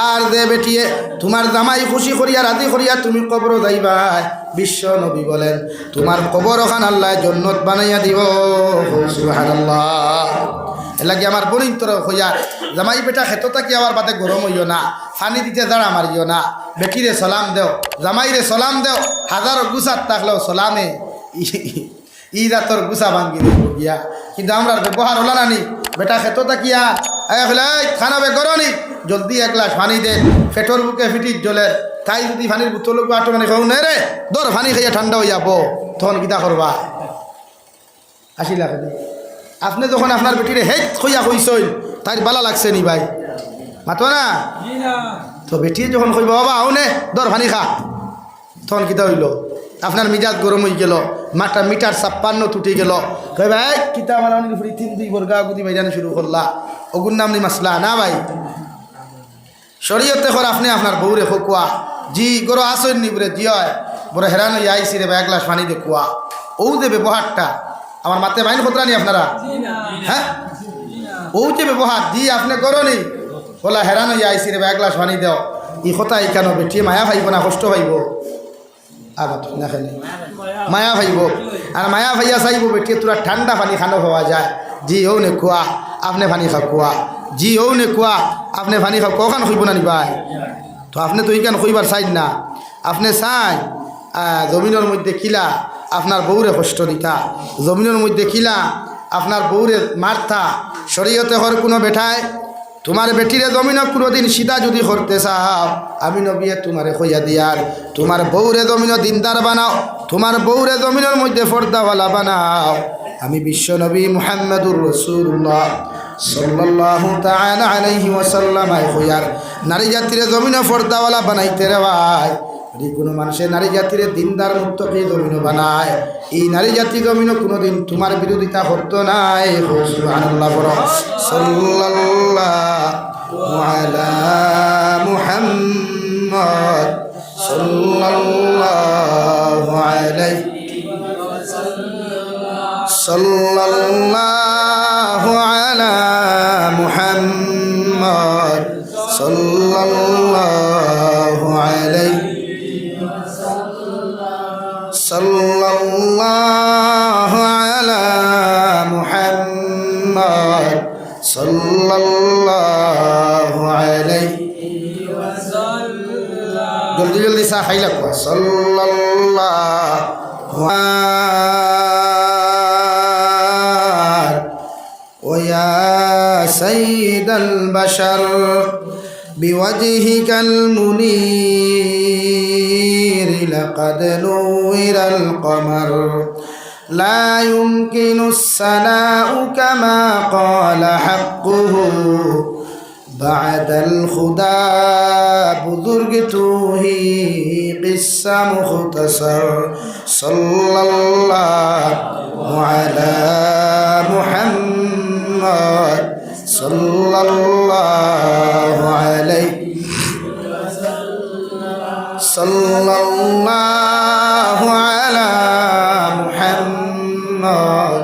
আর দে বেটিয়ে তোমার জামাই খুশি করিয়া রাজি করিয়া তুমি কবর যাইবাই বিশ্ব নবী বলেন তোমার কবর ওখান আল্লাহ জান্নাত বানাইয়া দিব সুবহানাল্লাহ এলাকি আমার বনিন্তর হইয়া জামাই বেটা খেতো থাকি আবার বাদে গরম হইও না ফানি দিতে দাঁড়া মারিও না বেটিরে সালাম দেও জামাইরে সালাম দেও হাজার গুছাত থাকলেও সালামে ইরা তোর গুছা ভাঙ্গি গিয়া কিন্তু আমরা ব্যবহার হলা নানি বেটা খেতো থাকিয়া খানা বে গরনি জলদি এক গ্লাস পানি দে ফেটোর বুকে ফিটির জলের তাই যদি পানির বোতল আটো মানে খাও নে রে দর পানি খাইয়া ঠান্ডা হইয়া বো তখন কিতা করবা আসিলা খেতে আপনি যখন আপনার বেটিরে হেট খইয়া কইসইন তাই বালা লাগছে নি ভাই মাতো না তো বেটি যখন কইবা বাবা আও নে দর পানি খা তখন কিতা হইল আপনার মিজাজ গরম হয়ে গেল মাটা মিটার 56 টুটে গেল কই ভাই কিতা আমার অনেক ফুরি 3-2 বর্গা গুদি বাইজানো শুরু করলা ওগুন নাম নি মাসলা না ভাই শরীয়তে কর আপনি আপনার বউরে খোকুয়া জি গরো আসইন নি বরে জি হয় বড় হেরান হই আইছি রে এক গ্লাস পানি দে কুয়া ও যে ব্যবহারটা আমার মাতে বাইন খতরা নি আপনারা হ্যাঁ ও যে ব্যবহার জি আপনি করো নি বলা হেরান হই আইছি রে এক গ্লাস পানি দাও ই কথা এই কেন বেটি মায়া ভাইব না কষ্ট ভাইব আবার না খেলে মায়া ভাইব আর মায়া ভাইয়া চাইব বেটি তোরা ঠান্ডা পানি খানো হওয়া যায় জি ও নে কুয়া আপনি পানি খা কুয়া জি ও নে কুয়া আপনি পানি খাও কখন খুঁজব না নি ভাই তো আপনি তো এইখান খুঁজবার চাই না আপনি চাই জমিনের মধ্যে কিলা আপনার বউরে কষ্ট দিতা জমিনের মধ্যে কিলা আপনার বউরে মারতা শরীয়তে হর কোনো বেঠায় তোমার বেটিরে জমিন কোনোদিন সিধা যদি করতে চাও আমি নবিয়ে তোমারে কইয়া দিয়ার তোমার বউরে জমিন দিনদার বানাও তোমার বউরে জমিনের মধ্যে পর্দাওয়ালা বানাও আমি বিশ্ব নবী মুহাম্মদুর রাসূলুল্লাহ সাল্লাল্লাহু তাআলা আলাইহি ওয়াসাল্লাম কইয়ার নারী জাতিরে জমিন পর্দাওয়ালা বানাইতে রে ভাই যদি কোনো মানুষের নারী জাতির দিনদার মুক্তকে জমিন বানায় এই নারী জাতি জমিন কোনোদিন তোমার বিরোধিতা করতো নাই সুবহানাল্লাহ বড় সাল্লাল্লাহু আলা মুহাম্মদ সাল্লাল্লাহু আলাইহি সাল্লাল্লাহু আলা মুহাম্মদ সাল্লাল্লাহু আলাইহি সাল্লাল্লাহু আলা মুহাম্মদ সাল্লাল্লাহু আলাইহি ওয়াসাল্লাম জলদি জলদি সা খাইলা কো সাল্লাল্লাহু ওয়া ইয়া সাইয়্যিদাল বাশার বিওয়াজহিকাল মুনীর لقد نور القمر لا يمكن الثناء كما قال حقه بعد الخدا بزرگ تو ہی قصہ مختصر صلی اللہ علی محمد صلی اللہ علیہ সাল্লাল্লাহু আলা মুহাম্মদ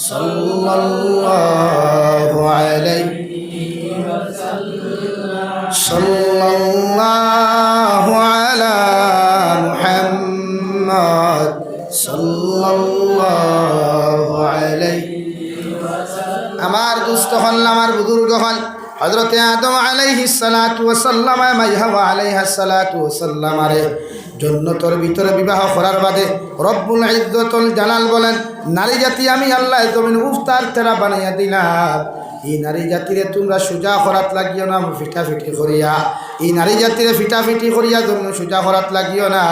সাল্লাল্লাহু আলাইহি ওয়াসাল্লাম সাল্লাল্লাহু আলা মুহাম্মদ সাল্লাল্লাহু আলাইহি ওয়াসাল্লাম আমার দুস্থ হল আমার বুজুর্গ হল হযরতে আদম আলাইহিস সালাতু ওয়াস সালাম মাই হাওয়া আলাইহিস সালাতু ওয়াস সালাম আরে জান্নাতের ভিতরে বিবাহ করার বাদে রব্বুল ইজ্জতুল জালাল বলেন নারী জাতি আমি আল্লাহ জমিন উফতার তেরা বানাইয়া দিলাম এই নারী জাতিরে তোমরা সুজা করাত লাগিও না ফিটাফিটি করিয়া এই নারী জাতিরে ফিটাফিটি করিয়া জমিন সুজা করাত লাগিও না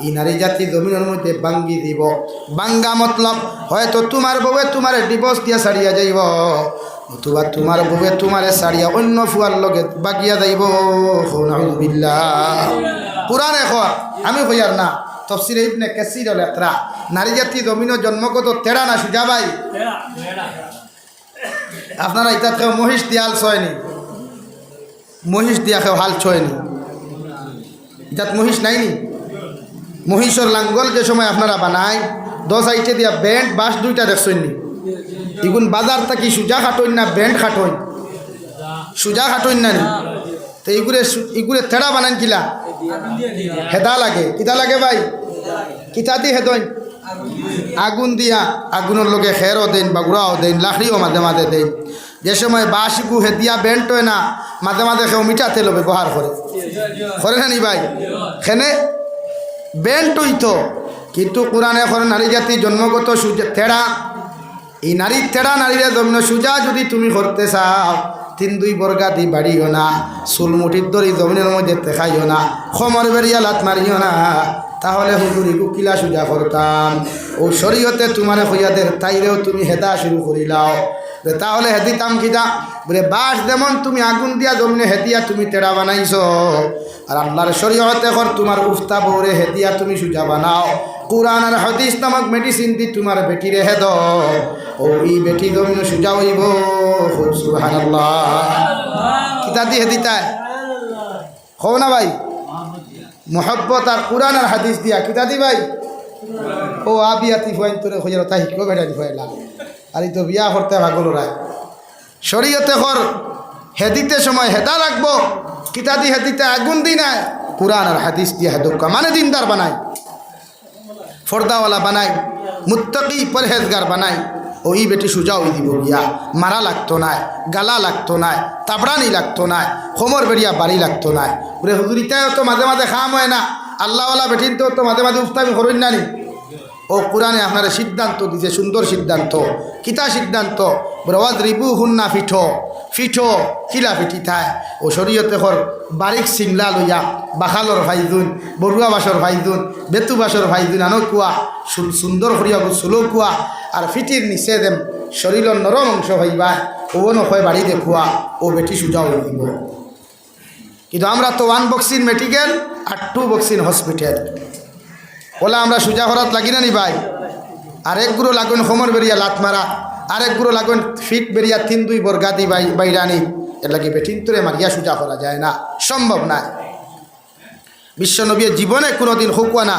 এই নারী জাতি জমিনের মধ্যে ভাঙ্গি দিব ভাঙ্গা মতলব হয়তো তোমার বউয়ে তোমার ডিভোর্স দিয়া ছাড়িয়া যাইব অথবা তোমার বউয়ে তোমারে ছাড়িয়া অন্য ফুয়ার লগে বাগিয়া যাইব নাউযুবিল্লাহ কুরআনে কয় আমি কইয়ার না তাফসীর ইবনে কাসীর লেখরা নারী জাতি জমিনের জন্মগত তেড়া না সুজা ভাই আপনারা এটা কেউ মহিষ দিয়ে হাল ছয়নি মহিষ দিয়া কেউ হাল ছয়নি এটা মহিষ নাইনি মহিষের লাঙ্গল যে সময় আপনারা বানায় 10 সাইডে দিয়া ব্যান্ড বাস দুইটা দেখছেননি এগুন বাজার থাকি সুজা খাটইন না ব্যান্ড খাটইন সুজা খাটইন না নি তো ইগুরে তেড়া বানান কিলা হেদা লাগে কিতা লাগে ভাই কিতা দি হেদইন আগুন দিয়া আগুনের লগে খেরও দেন বাগুড়াও দেন লাকড়িও মাঝে মাঝে দেন যে সময় বাঁশগু হেদিয়া বেন্ট হয় না মাঝে মাঝে কেউ মিঠা তেলও ব্যবহার করে না নি ভাই খেনে বেন্ট হইতো কিন্তু কোরআনে এখন নারী জাতি জন্মগত তেড়া এই নারীর তেড়া নারীরা জন্ম সুজা যদি তুমি করতে চাও 3-2 বর্গা দি বাড়িও না চুলমুঠির দড়ি জমিনের মধ্যে দেখাইও না খমর বেরিয়া লাত মারিও না তাহলে হুজুরি কুকিলা সুজা করতাম ও শরীয়তে তোমার হইয়াদের তাইরেও তুমি হেদা শুরু করিলাও তাহলে হেদিতাম কিতা বলে বাস যেমন তুমি আগুন দিয়া জমিনে হেদিয়া তুমি তেড়া বানাইছো আর আল্লাহর শরীয়তে এখন তোমার উফতা বউরে হেদিয়া তুমি সুজা বানাও কুরআন আর হাদিস নামক মেডিসিন দি তোমার বেটি রেহে দ ও এই বেটি জমিনে সুজা হইব সুবহানাল্লাহ কিতা দি হেদিতায় হও না ভাই মোহব্বত আর কুরআন আর হাদিস দিয়া কিতা দি ভাই ও আবিয়াতি ফয়েন তোরে হইয়া তাই হিকো বেড়াই ফয়লা আর এই তো বিয়া করতে ভাগল রায় শরীয়তে কর হেদিতে সময় হেদা রাখবো কিতা দি হেদিতে আগুন দি নাই কুরআন আর হাদিস দিয়া হেদুকা মানে দিনদার বানাই ফর্দাওয়ালা বানাই মুত্তাকি পরহেজগার বানাই ওই বেটি সুজা ওই দিব গিয়া মারা লাগতো না গালা লাগতো না তাবড়ানি লাগতো না হোমর বেরিয়া বাড়ি লাগতো না বলে হুজুরিটাও তো মাঝে মাঝে খাম হয় না আল্লাহওয়ালা বেটিন তো মাঝে মাঝে উস্তামি করুন না নি ও কোরআনে আপনারা সিদ্ধান্ত দিছে সুন্দর সিদ্ধান্ত কিতা সিদ্ধান্ত ব্রওয়াজ রিবু হুন্না ফিঠো ফিঠো কিলা ফিটি থায় ও শরীয়তে হর বারিক সিংলা লইয়া বাখালর ভাইজুন বড়ুয়া বাসর ভাইজুন বেতু বাসর ভাইজুন আনো কুয়া সুন্দর করিয়া সুলো কুয়া আর ফিটির নিচে দেম শরীরের নরম অংশ হইবা ও নয় বাড়ি দেখুয়া ও বেটি সুজা হয়ে দিব কিন্তু আমরা তো 1 বক্সিন মেডিকেল আর 2 বক্সিন হসপিটাল ওলা আমরা সুজা হরাত লাগি না নি ভাই আরেক গুঁড়ো লাগুন হোমর বেরিয়া লাত মারা আরেক গুঁড়ো লাগুন ফিট বেরিয়া 3-2 বর্গা দি বাইরানি এর লাগে বেটিন তোরে মারিয়া সুজা করা যায় না সম্ভব না বিশ্বনবীর জীবনে কোনোদিন হুকুয়া না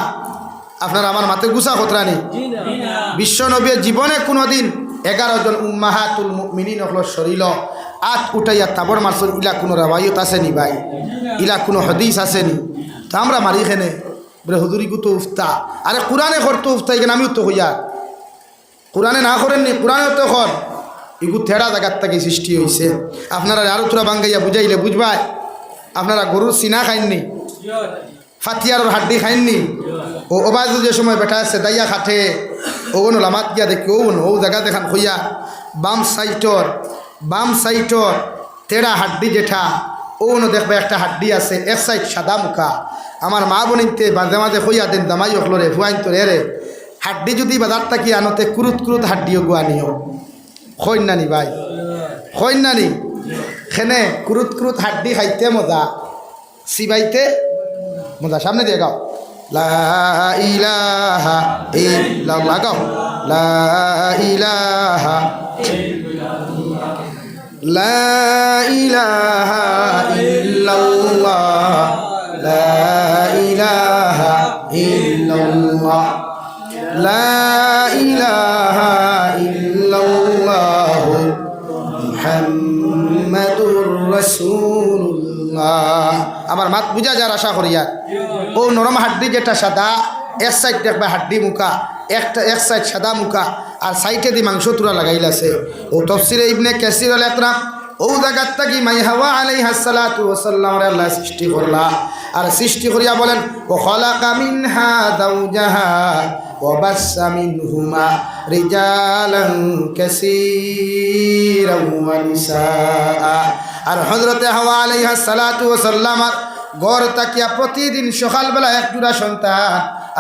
আপনারা আমার মাতে গুছা খতরানি বিশ্বনবীর জীবনে কোনোদিন 11 জন উম্মাহাতুল মুমিনিন হলো শরীর আট উঠাইয়া তাবর মারসুল ইলা কোনো রাওয়ায়ত আছে নি ভাই ইলা কোনো হাদিস আছে নি তো আমরা মারি খেনে বলে হুজুরি গুতো উফতা আরে কোরআনে করতো উফতা এখানে আমিও তো হইয়া কোরআনে না করেননি কোরআনে তো কর এগু থেড়া জায়গার থেকে সৃষ্টি হয়েছে আপনারা আরো তোরা বাঙ্গাইয়া বুঝাইলে বুঝবাই আপনারা গরুর সিনা খাইননি ফাতিয়ার হাড্ডি খাইননি ও ওবাজু যে সময় বেটা আছে দাইয়া খাটে ওগুলো লামাত গিয়া দেখি ও জায়গা দেখান হইয়া বাম সাইটর তেড়া হাড্ডি যেটা ওনো দেখবে একটা হাড্ডি আছে এক সাইড সাদা মুখা আমার মা বোনিতে মাঝে মাঝে হইয়া দেন দামাই হলরে হুয়াইন তোর এরে হাড্ডি যদি বাজার থাকি আনতে কুরুত হাড্ডিও গুয়া নিও খৈন নানি ভাই খৈন নানি খেনে কুরুত হাড্ডি খাইতে মজা সিবাইতে মজা সামনে দিয়ে গাও লা ইলাহা ইল্লাল্লাহ গাও লা ইলাহা লা ইলাহা ইল্লাল্লাহ লা ইলাহা ইল্লাল্লাহ লা ইলাহা ইল্লাল্লাহ মুহাম্মাদুর রাসূলুল্লাহ আমার মাত বুঝা যার আশা করিয়া ও নরম হাড্ডি যেটা সাদা এক সাইড দেখবে হাড্ডি মুখা এক সাইড সাদা মুখা আর সাইডে দি মাংস তুরা লাগাইলাছে ও তফসিরে ইবনে কাসির আল ইকরাম ও জায়গার থাকি মাই হাওয়া আলাইহিস সালাতু ওয়াস সালাম আল্লাহ সৃষ্টি করলা আর সৃষ্টি করিয়া বলেন ও খালাকা মিনহা যাওজাহা ওয়া বাসসা মিনহুমা রিজালান কাসীরান ওয়া নিসা আর হযরতে হাওয়া আলাইহিস সালাতু ওয়াস সালাম গড় তাকিয়া প্রতিদিন সকালবেলা এক জোড়া সন্তান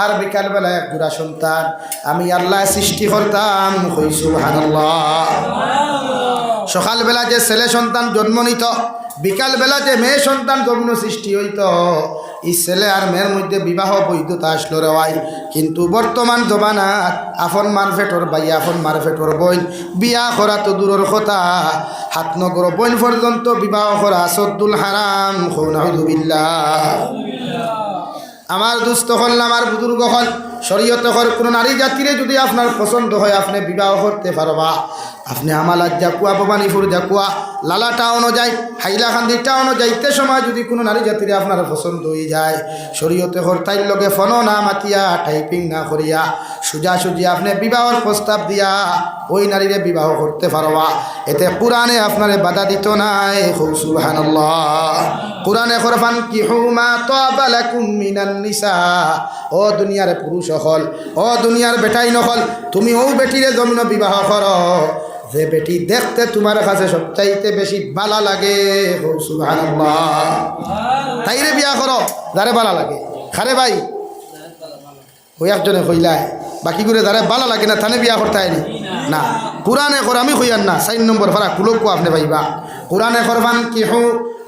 আর বিকালবেলা এক জোড়া সন্তান আমি আল্লাহ সৃষ্টি করতাম সুবহানাল্লাহ সকালবেলা যে ছেলে সন্তান জন্ম নিত বিকালবেলা যে মেয়ে সন্তান জন্ম সৃষ্টি হইত এই ছেলে আর মেয়ের মধ্যে বিবাহ বৈধতা আসলো রেওয়াই কিন্তু বর্তমান জমানাত আপন মারফেটর ভাই আপন মারফেটর বোন বিয়া করা তো দূরের কথা হাত নগর বোন পর্যন্ত বিবাহ করা সদ্দুল হারাম নাউযুবিল্লাহ আমার দুস্থ হল আমার বুজুর্গ হল শরীয়তে হল কোনো নারী জাতিরে যদি আপনার পছন্দ হয় আপনি বিবাহ করতে পারবা। আপনি আমালাত জাকুয়া ভবানীপুর জাকুয়া লালা টাউনও যায় হাইলাকান্দি টাউনও যাইতে সময় যদি কোনো নারী জাতিরে আপনার পছন্দ হয়ে যায় শরীয়তে হল তাইর লগে ফোনও না মাতিয়া টাইপিং না করিয়া সোজাসুজি আপনি বিবাহর প্রস্তাব দিয়া ওই নারীরে বিবাহ করতে পারবা। এতে কোরআনে আপনারে বাধা দিত নাই। সুবহানাল্লাহ। কোরআনে ফরমান কিহু মা তাবা লাকুম মিনান নিসা। ও দুনিয়ার পুরুষ হল ও দুনিয়ার বেটাই নহল তুমি ও বেটিরে জমিন বিবাহ করো যে বেটি দেখতে তোমার কাছে সবচাইতে বেশি ভালো লাগে। সুবহানাল্লাহ। তাইরে বিয়া করো যারে ভালো লাগে। খারে ভাই ওই একজনে কইলায় বাকি করে যারা ভালো লাগে না থানে বিয়া করতে হয়নি না। কোরআনে কর আমি কইয়ান না 4 নম্বর ফারা কুলকু আপনি ভাইবা কোরআনে ফরমান কিহু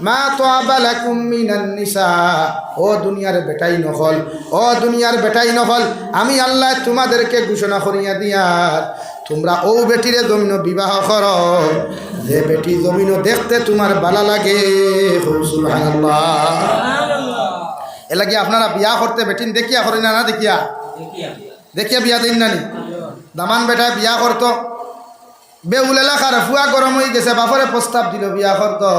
মা তাবা লাকুম মিনান নিসা। ও দুনিয়ার বেটাই নহল ও দুনিয়ার বেটাই নহল আমি আল্লাহ তোমাদেরকে ঘোষণা করিয়া দিয়ার তোমরা ও বেটিরে জমিন বিবাহ করো যে বেটি জমিন দেখতে তোমার ভালো লাগে। সুবহানাল্লাহ। এলাকি আপনারা বিয়া করতে বেটিন দেখিয়া করেন না দেখিয়া দেখিয়া বিয়া দিন নানি দামান বেটায় বিয়া করতো বেউল এলাকার ফুয়া গরম হয়ে গেছে বাপরে প্রস্তাব দিল বিয়া করতো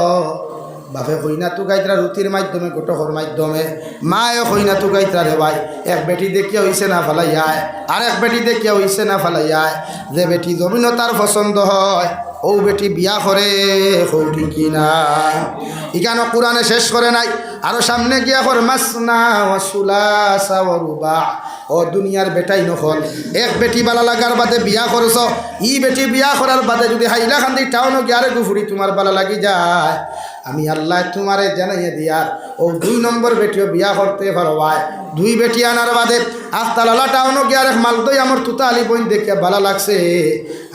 বাপে কইনা তু গাইতরা রুটির মাধ্যমে গোটকর মাধ্যমে মায়ে কইনা তু গাইতরা রে ভাই এক বেটি দেখিয়া হইছে না ফালাইয়ায় আর এক বেটি দেখিয়া হইছে না ফালাইয়ায় যে বেটি জমিন তার পছন্দ হয় ও বেটি বিয়া করে হৌটি কিনা ইখানো কোরআনে শেষ করে নাই আরো সামনে গিয়া কর মাসনা ওয়া সুলাসা ওয়া রুবা। ও দুনিয়ার বেটাই নহল এক বেটি বালা লাগার বাদে বিয়া করছ ই বেটি বিয়া করার বাদে যদি হাইলাকান্দি টাউনও গিয়ারে গুফুরি তোমার বালা লাগি যায় আমি আল্লাহ তোমারে জানাইয়ে দিয়ার ও 2 নম্বর বেটিও বিয়া করতে পারবাই। 2 বেটি আনার বাদে আস্তালালা টাউনও গিয়ারে মালদই আমার তুতা আলী বোন দেখে ভালো লাগছে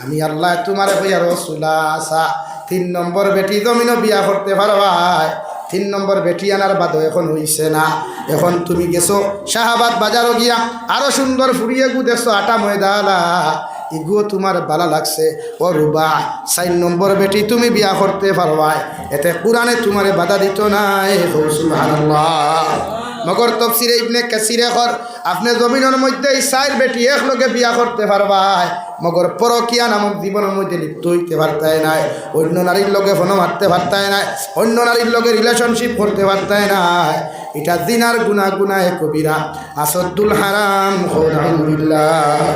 আমি আল্লাহ তোমারে কইয়া রসুলা আসা 3 নম্বর বেটি জমিনও বিয়া করতে পারবাই। 3 নম্বর বেটি আনার বাদও এখন হইছে না এখন তুমি গেছো শাহাবাদ বাজারও গিয়া আরো সুন্দর ফুরিয়ে গু দেখছো আটা ময়দালা ইগুও তোমার ভালো লাগছে ও রুবা 4 নম্বর বেটি তুমি বিয়া করতে পারবাই। এতে কোরআনে তোমারে বাধা দিত নাই। সুবহানাল্লাহ। মগর তফসিরে ইবনে কাসিরে কর আপনি জমিনের মধ্যে 4 বেটি একলগে বিয়া করতে পারবাই মগর পরকিয়া নামক জীবনের মধ্যে লিপ্ত হইতে পারতাই নাই অন্য নারীর লগে ফোন মারতে পারতাই নাই অন্য নারীর লগে রিলেশনশিপ করতে পারতাই নাই। এটা জিনার গুনাহ গুনাহে কবিরা আসদ্দুল হারাম। আলহামদুলিল্লাহ।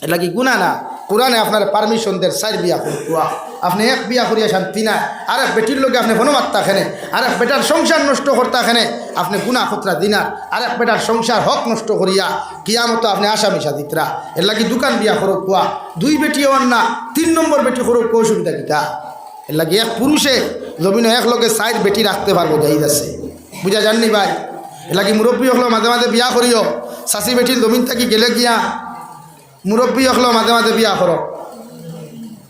এটা কি গুনাহ না? কোরআনে আপনার পারমিশন দেয় 4 বিয়া করুয়া আপনি এক বিয়া করিয়া শান্তি না আর এক বেটির লোকে আপনি ফোন মারতা খেনে আর এক বেটার সংসার নষ্ট করতা খেনে আপনি গুনাহ খতরা দিনা আর এক বেটার সংসার হক নষ্ট করিয়া কিয়ামত আপনি আসামি সাদিতরা এর লাগি দোকান বিয়া করো কুয়া 2 বেটি হন না 3 নম্বর বেটি করো কো সুবিধা কিতা এর লাগি এক পুরুষে জমিনে এক লোকে 4 বেটি রাখতে পারবো জাহিদ আছে বুঝা জাননি ভাই। এর লাগি মুরব্বী হলো মাঝে মাঝে বিয়া করিও শাশি বেটির জমিন থাকি গেলে গিয়া মুরব্বী হলো মাঝে মাঝে বিয়া করো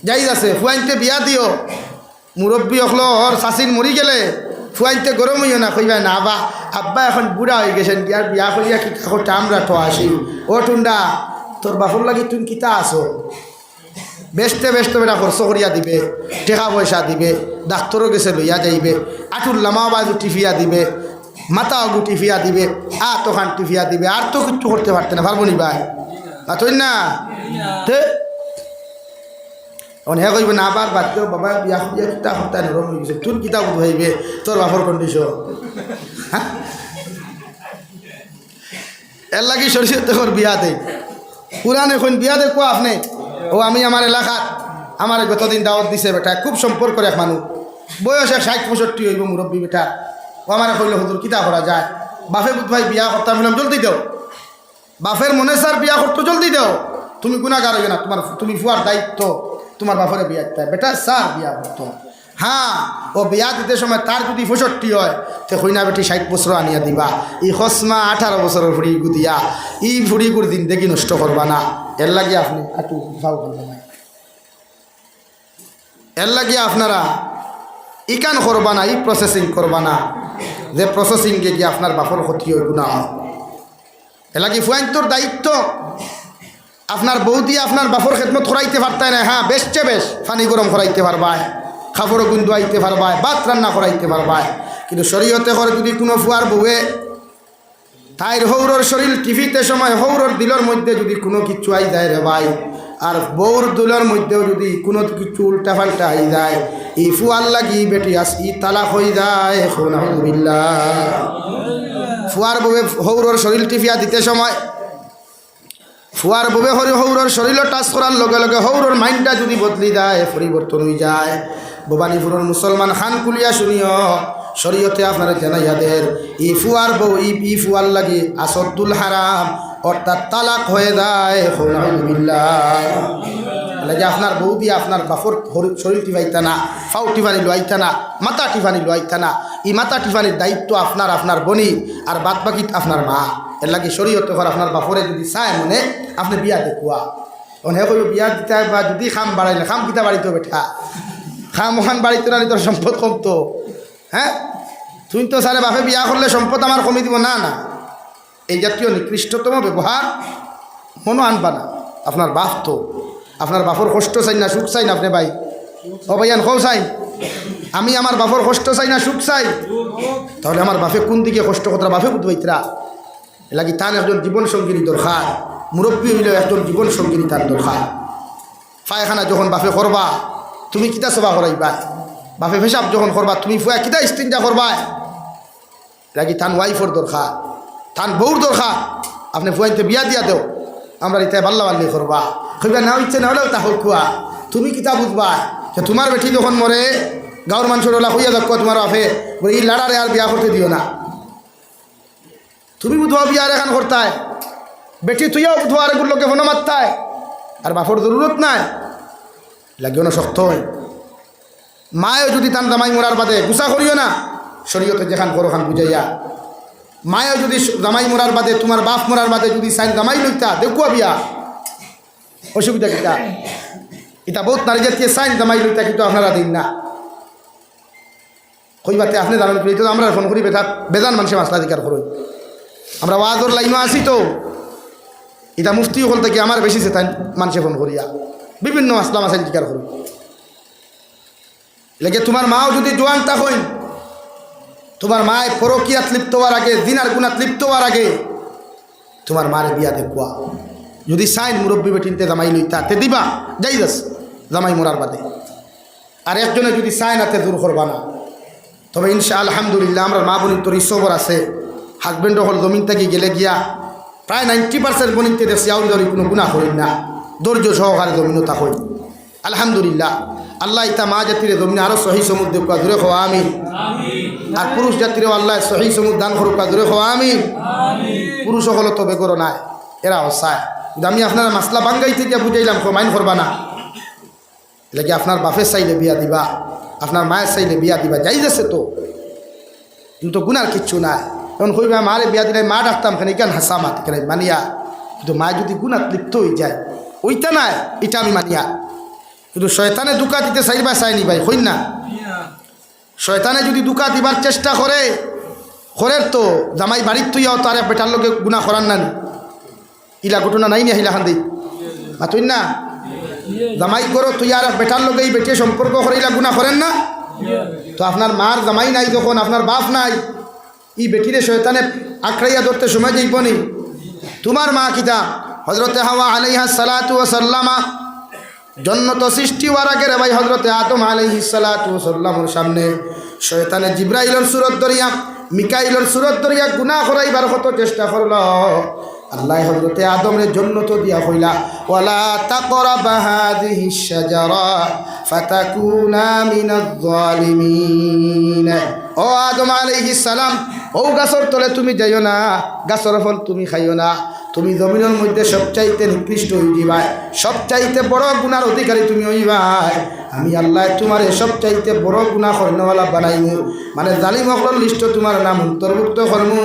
যাই আছে ফুয়াইনতে বিয়া দিও মুরব্বী হলো ওর শাশির মরি গেলে ফুয়াইনতে গরম হইও না কইবা না বা আব্বা এখন বুড়া হয়ে গেছেন আর বিয়া করিয়া কি করতে আমরা তো আসি ও টুন্ডা তোর বাপর লাগি তুই কিতা আসো বেচতে বেচতে বেটা খরচ করিয়া দিবে টাকা পয়সা দিবে ডাক্তরও গেছে লইয়া যাইবে আঠুর লামা বাজু টিফিয়া দিবে মাথা অগু টিফিয়া দিবে তোখান টিফিয়া দিবে আর তো কিছু করতে পারতে না পারবো নি ভাই তুই না হে কইব না আবার বাদ দিও বাবা বিয়া খুঁজিয়া কিতা সপ্তাহে নরম হয়ে গেছে তোর কিতা বুঝাইবে তোর বাপর কন্ডিশন হ্যাঁ এর লাগি শরীয়ত দেখর বিয়া দেয় পুরান এখন বিয়া দেয় কোয়া আপনি ও আমি আমার এলাকার আমার গতদিন দাওয়াত দিছে বেটা খুব সম্পর্ক এক মানুষ বয়স 60-65 হইব মুরব্বী বেটা ও আমার কইল হুজুর কিতা করা যায় বাপে বুধ ভাই বিয়া করতাম বললাম জলদি দেও বাপের মনে স্যার বিয়া করতো জলদি দেও তুমি গুণাগার হইবে না তুমি ফুয়ার দায়িত্ব তোমার বাপরে বিয়া দিতে বেটা স্যার বিয়া করতো হ্যাঁ ও বিয়া দিতে সময় তার যদি 65 হয় তো কইনা বেটি 60 বছর আনিয়া দিবা ই হসমা 18 বছরের ফুড়ি গুদিয়া ই ফুড়ি গুড় দিন দেখি নষ্ট করবা না এর লাগে আপনি একটু ভাও করবেন না এর লাগে আপনারা ইকান করবা না ই প্রসেসিং করবা না যে প্রসেসিংকে গিয়ে আপনার বাপর ক্ষতি হইব না এর লাগে ফুয়াইন্তর দায়িত্ব আপনার বৌদি আপনার বাপর খেদমত করাইতে পারতাই না হ্যাঁ বেশছে বেশ পানি গরম করাইতে পারবায় খাবারও গুণ দোয়াইতে পারবায় ভাত রান্না করাইতে পারবায় কিন্তু শরীয়তে করে যদি কোনো ফুয়ার বউয়ে তাইর হৌরর শরীর টিভিতে সময় হৌরর দিলর মধ্যে যদি কোনো কিছু আই যায় রে ভাই, আর বউর দিলর মধ্যেও যদি কোনো কিছু উল্টা পাল্টা আই যায়, ই ফুয়ার লাগি বেটি আস ই তালাক হয়ে যায়। ফুয়ার বউে হৌরর শরীর টিভিয়া দিতে সময়, ফুয়ার বউে হৌরর শরীর টাচ করার লগে লগে হৌরর মাইন্ডটা যদি বদলি যায়, পরিবর্তন হয়ে যায়। ভবানীপুরের মুসলমান খান কুলিয়া শুনিও, শরীয়তে আপনারা জানাইয়াদের ই ফুয়ার বউ ই ফুয়ার লাগি আসদ্দুল হারাম, অর্থাৎ তালাক হয়ে যায়। লাগে আপনার বউ দিয়ে আপনার বাফর শরীর টিফাইতা না, ফাউ টিফানি লোয়াইতা না, মাথা টিফানি লোয়াইতা না। ই মাথা টিফানির দায়িত্ব আপনার, আপনার বনি, আর বাদ বাকি আপনার মা। এর লাগে শরীয়তে ঘর আপনার বাফরে যদি চায় মনে আপনি বিয়া দেখুয়া, অনেক বিয়া দিতে বা যদি খাম বাড়াইলে খাম কিতা বাড়িতে বেঠা, খাম ওখান বাড়িতে না তোর সম্পদ কমতো। হ্যাঁ, তুই তো সারে বাপে বিয়া করলে সম্পদ আমার কমে দিব না, না। এই জাতীয় নিকৃষ্টতম ব্যবহার মনো আনবা না। আপনার বাপ তো আপনার বাপর কষ্ট চাই না সুখ চাই না আপনি ভাই, ও ভাইয়ান কৌ চাই আমি আমার বাপর কষ্ট চাই না সুখ চাই, তাহলে আমার বাপে কোন দিকে কষ্ট কথা বাপে বুঝবাইতরা। লাগি তার একজন জীবন সঙ্গিনী দরকার, মুরব্বী হইলেও একজন জীবন সঙ্গিনী তার দরকার। পায়খানা যখন বাপে করবা তুমি কিতা সেবা করাইবা, বাপে পেশাব যখন করবা তুমি ফুয়া কিতা স্তিনজা করবা। লাগি তান ওয়াইফর দরকার, তান বউর দরকার। আপনি ফুয়াইতে বিয়া দিয়া দেও, আমরা ইতায় বাল্লা বাল্লি করবা, কইবা না ইচ্ছে না হলেও তা খুয়া। তুমি কিতা বুঝবা যে তোমার বেটি যখন মরে গাঁর মানুষের ওলা হইয়া দেখো তোমার বাপে বলে এই লাড়ারে আর বিয়া করতে দিও না। তুমি বুধবা বিয়ার এখান করতায়, বেটি তুইও বুধবা আরেকগুলো লোকে ফোনো মারতায়, আর বাপর জরুরত নাই। লাগিও না শক্ত হয়। মায়ও যদি তান জামাই মরার বাদে গুসা করিও না, শরীয়তে যেখান করো খান বুঝাইয়া। মায়ও যদি জামাই মরার বাদে তোমার বাপ মরার বাদে যদি সাইন জামাই লইতা দেখুয়া বিয়া, অসুবিধা কিতা? এটা বহুত নারী জাতীয় সাইন জামাই লইতা, কিন্তু আপনারা দিন না কইবাতে আপনি জানেন তো আমরা ফোন করি বেজান মানুষের মাসলা অধিকার করই। আমরা ওয়াজর লাইনও আসি তো এটা মুফতি হল থেকে আমার বেশি সে তাই মানুষে ফোন করিয়া বিভিন্ন মাসলা মাসাইল অধিকার করি। লেগে তোমার মাও যদি জোয়ান তা হইন, তোমার মায় পরকিয়াত লিপ্ত হওয়ার আগে, দিনার গুণাত লিপ্ত হওয়ার আগে তোমার মারে বিয়া দেখুয়া। যদি সাইন মুরব্বী বেটিনতে জামাই লইতা তে দিবা যাই যাস জামাই মোরার বাদে, আর একজনে যদি সাইন হাতে দূর করবা না। তবে ইনশা আলহামদুলিল্লাহ আমরা মা বোনির তোর ইসবর আছে, হাজবেন্ড হল জমিন থেকে গেলে গিয়া প্রায় 90% বনিতে দেখছি আউল ধরি কোনো গুণা করেন না, ধৈর্য সহকারে জমিনও তা হই আলহামদুলিল্লাহ। আল্লাহ ইতা মা জাতির জমিনে আরও সহি সমুদ্র কা দূরে হওয়া আমিন। আর পুরুষ জাতিরও আল্লাহ সহি সমুদ্র দান করুক কা দূরে হওয়া আমিন। পুরুষ হলো তো বেগরও নাই, এরাও চায়। কিন্তু আমি আপনারা মাসলা বাঙ্গাই থেকে বুঝাইলাম মাইন করবা না। লেগে আপনার বাপের চাইলে বিয়া দিবা, আপনার মায়ের চাইলে বিয়া দিবা, যাই যাচ্ছে তো, কিন্তু গুনার কিচ্ছু নাই। তখন কইবা মারে বিয়া দিলে মা ডাকতাম কেন কেন হাসা মাত কেন মানিয়া, কিন্তু মা যদি গুনাত লিপ্ত হয়ে যায় ওইটা নাই, এটা আমি মানিয়া। কিন্তু শয়তানে দুকা দিতে চাইবা চাইনি ভাই হইন না। শয়তানে যদি দুকা দিবার চেষ্টা করে তো জামাই বাড়ির তুইয়াও তার বেটার লোকে গুণা করার নানি, ইলা ঘটনা নাই না হিলাখান দিই তুই না জামাই করো তুই আর বেটার লোকে এই বেটে সম্পর্ক করে ইলা গুণা করেন না। তো আপনার মার জামাই নাই যখন, আপনার বাপ নাই, ই বেটিরে শয়তানে আঁকড়াইয়া ধরতে সময় যাইব নি। তোমার মা কিতা হজরতে হাওয়া আলাইহা সালাতু ওয়া সাল্লামা জন্নত সৃষ্টি হওয়ার আগে রে ভাই হজরতে আদম আলাইহিস সালাতু ওয়া সাল্লামের সামনে শয়তানে জিব্রাইলের সুরত ধরিয়া মিকাইলের সুরত ধরিয়া গুনাহ করাইবার কত চেষ্টা করল। আল্লাহ হজরতে আদমরে জন্নত দিয়া কইলা ওয়ালা তাকরাবা হাযিহিশ শাজারা ফাতাকুনা মিনাজ জালিমিন। ও আদম আলাইহিস সালাম, ও গাছর তলে তুমি যাইও না, গাছর ফল তুমি খাইও না, তুমি জমিনের মধ্যে সবচাইতে নিকৃষ্ট হয়ে যাবাই, সবচাইতে বড় গুনার অধিকারী তুমি হইবাই। আমি আল্লাহ তোমার সবচাইতে বড় গুনাহ করনেওয়ালা বানাইমু, মানে জালিম হকর লিস্ট তোমার নাম অন্তর্ভুক্ত করমু।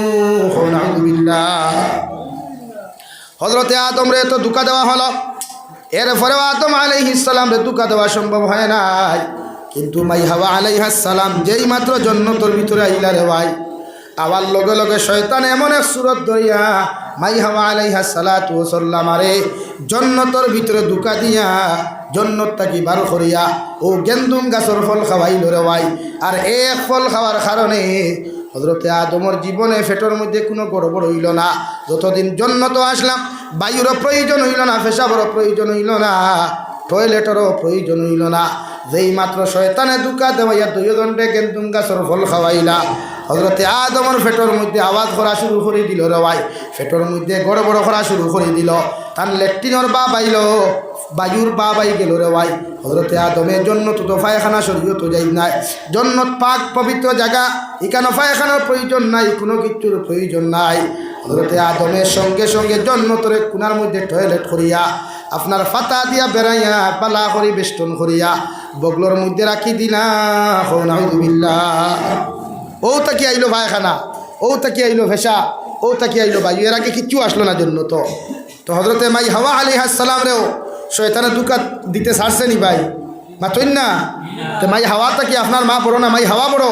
নাউযুবিল্লাহ। হজরতে আদম রে তো দুঃখা দেওয়া হলো, এরপরেও আদম আলাইহিস সালাম রে দুঃখা দেওয়া সম্ভব হয় নাই। কিন্তু মাই হাওয়া আলাইহিস সালাম যেই মাত্র জন্নতর ভিতরে আইলা রে ভাই, আবার লগে লগে শয়তান এমন এক সুরত ধরিয়া মাই হাওয়া আলাইহিস সালাতু ওয়া সাল্লাম আরে জন্নতর ভিতরে দুকা দিয়া জন্নত থাকি বার করিয়া ও গেন্দুম গাছর ফল খাওয়াইল রে ভাই। আর এক ফল খাওয়ার কারণে হযরতে আদমের জীবনে ফেটর মধ্যে কোনো গড়বড় হইল না। যতদিন জন্নত আসলাম বায়ুরও প্রয়োজন হইল না, পেশাবেরও প্রয়োজন হইল না, টয়লেটেরও প্রয়োজন হইল না। যেই মাত্র শয়তানে দুকা দেওয়াইয়া দুইজনকে গেন্দুম গাছের ফল খাওয়াইলা, হযরতে আদমের ফেটর মধ্যে আওয়াজ করা শুরু করে দিল রে ভাই। ফেটর মধ্যে গড়বড় করা শুরু করে দিল। তার লেট্রিনের বা বাইল, বায়ুর বা বাই গেল রে ভাই। হযরতে আদমের জন্য তো পায়খানা শরীয়ত যাই নাই, জন্নত পাক পবিত্র জায়গা, এখানে পায়খানার প্রয়োজন নাই, কোনো কিছুর প্রয়োজন নাই। হযরতে আদমের সঙ্গে সঙ্গে জন্নতরে কোনার মধ্যে টয়লেট করিয়া আপনার ফাতা দিয়া বেড়াইয়া পালা করি বেষ্টন করিয়া বগলোর মধ্যে রাখি দিলা। নাউযুবিল্লাহ। ও তাকি আইলো পায়খানা, ও তাকি আইলো ভেসা, ও তাকি আইলো বায়ু, এর আগে কিচ্ছু আসলো না জন্নত। তো হযরতে মাই হাওয়া আলাইহিস সালাম রেও শয়তানে দুকা দিতে ছাড়ছে নি ভাই? মাতইন না। তো মাই হাওয়াটা কি আপনার মা বড় না মাই হাওয়া বড়?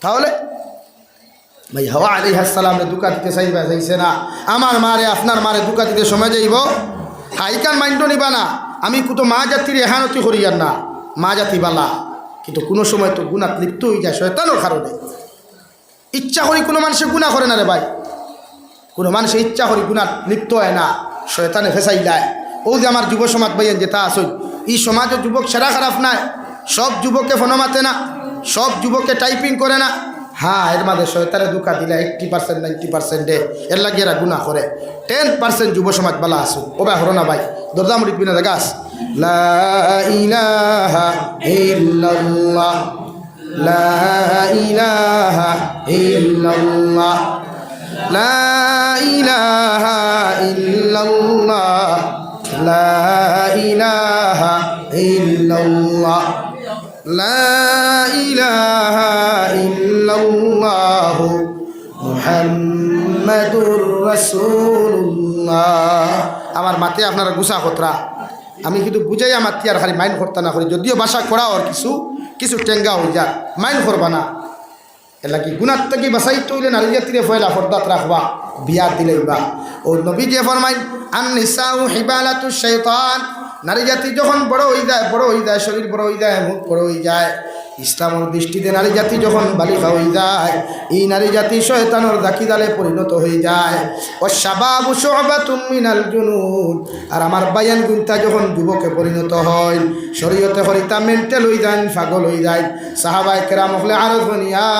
তাহলে মাই হাওয়া আলাইহিস সালাম রে দুকা দিতে চাইছে না। আমার মারে আপনার মারে দুকা দিতে সময় যাইব? হাইকান মাইন্ড নিবা না। আমি তো মা জাতির এহানতি করিয়ার না, মা জাতি বালা, কিন্তু কোনো সময় তো গুনাহ লিপ্ত হয়ে যায় শয়তানের কারণে। ইচ্ছা করি কোনো মানুষে গুনাহ করে না রে ভাই, কোনো মানুষে ইচ্ছা করি গুনাহ লিপ্ত হয় না, শয়তানে ফেসাই দেয়। ও যে আমার যুব সমাজ ভাইয়ের যেটা আসল, এই সমাজের যুবক সেরা খারাপ নাই, সব যুবককে ফোন মাতে না, সব যুবককে টাইপিং করে না। হ্যাঁ, এর মাঝে শয়তানে দুকা দিলে 80% 90% এর লাগে এরা গুনাহ করে। 10% যুব সমাজ বালা আসুন। ও ভাই হরো না ভাই, দরদামুড়ি বিনা দেখাস। লা ইলাহা ইল্লাল্লাহ, লা ইলাহা ইল্লাল্লাহ, লা ইলাহা ইল্লাল্লাহ, লা ইলাহা ইল্লাল্লাহ, লা ইলাহা ইল্লাল্লাহ মুহাম্মাদুর রাসূলুল্লাহ। আমার মাতে আপনারা গুছা খতরা, আমি কিন্তু বুঝাই আমার তিয়ার খালি মাইন্ড করতে না করি, যদিও বাসা করা আর কিছু কিছু টেঙ্গা হয়ে যায়, মাইন্ড করবা না। এলা কি গুনার থেকে বাসাই তৈলে নারী জাতিরে ফয়লা ফর্দাত রাখবা, বিয়া দিলেইবা। ও নবী যে ফরমাইন আন নিসাউ হিবালাতু শাইতান, নারী জাতি যখন বড় হয়ে যায়, বড় হয়ে যায়, শরীর বড় হয়ে যায়, মুখ বড় হয়ে যায়, ইসলামের দৃষ্টিতে নারী জাতি যখন বালিকা হয়ে যায়, এই নারী জাতি শয়তানের দাকিদালে পরিণত হয়ে যায়। ও শাবাবু শুবাতুম মিনাল জুনুন, আর আমার বায়ান গুনতা যখন যুবকে পরিণত হয়, শরীয়তে হরিতা মেন্টাল হয়ে যায়, পাগল হয়ে যায়। সাহাবায়ে কেরাম হলে আরজ ইয়া